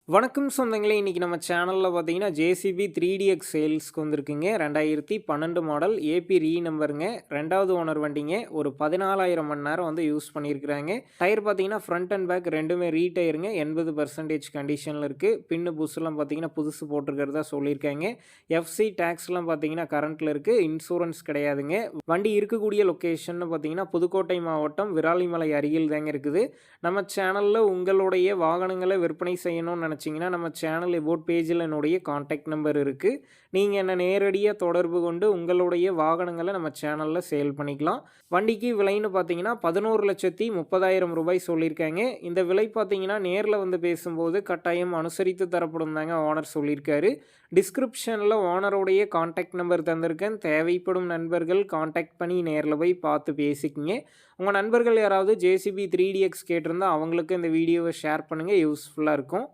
வணக்கம் சொந்தங்களே! இன்னைக்கு நம்ம சேனல்ல பார்த்தீங்கன்னா, ஜேசிபி 3DX சேல்ஸ்க்கு வந்திருக்குங்க. 2012 மாடல் ஏபி நம்பருங்க. 2வது ஓனர் வண்டிங்க. ஒரு 14,000 மணி நேரம் வந்து யூஸ் பண்ணியிருக்கிறாங்க. டயர் பார்த்தீங்கன்னா, ஃப்ரண்ட் அண்ட் பேக் 2மே ரீடயருங்க. 80% கண்டிஷன்ல இருக்கு. பின்னு புஷ்லாம் பார்த்தீங்கன்னா, புதுசு போட்டிருக்கிறதா சொல்லியிருக்காங்க. எஃப்சி டேக்ஸ்லாம் பார்த்தீங்கன்னா, கரண்ட்ல இருக்கு. இன்சூரன்ஸ் கிடையாதுங்க. வண்டி இருக்கக்கூடிய லொக்கேஷன்னு பார்த்தீங்கன்னா, புதுக்கோட்டை மாவட்டம் விராலிமலை அருகில் தாங்க இருக்குது. நம்ம சேனல்ல உங்களுடைய வாகனங்கள விற்பனை செய்யணும்னு நினச்சிங்கன்னா நம்ம சேனல் எபோட் பேஜில் என்னுடைய காண்டாக்ட் நம்பர் இருக்குது. நீங்கள் என்னை நேரடியாக தொடர்பு கொண்டு உங்களுடைய வாகனங்களை நம்ம சேனலில் சேல் பண்ணிக்கலாம். வண்டிக்கு விலைன்னு பார்த்தீங்கன்னா 11,30,000 ரூபாய் சொல்லியிருக்காங்க. இந்த விலை பார்த்தீங்கன்னா நேரில் வந்து பேசும்போது கட்டாயம் அனுசரித்து தரப்படும் தாங்க ஓனர் சொல்லியிருக்காரு. டிஸ்கிரிப்ஷனில் ஓனருடைய காண்டாக்ட் நம்பர் தந்திருக்கேன். தேவைப்படும் நண்பர்கள் காண்டாக்ட் பண்ணி நேரில் போய் பார்த்து பேசிக்கிங்க. உங்கள் நண்பர்கள் யாராவது ஜேசிபி 3DX கேட்டிருந்தால் அவங்களுக்கு இந்த வீடியோவை ஷேர் பண்ணுங்கள். யூஸ்ஃபுல்லாக இருக்கும்.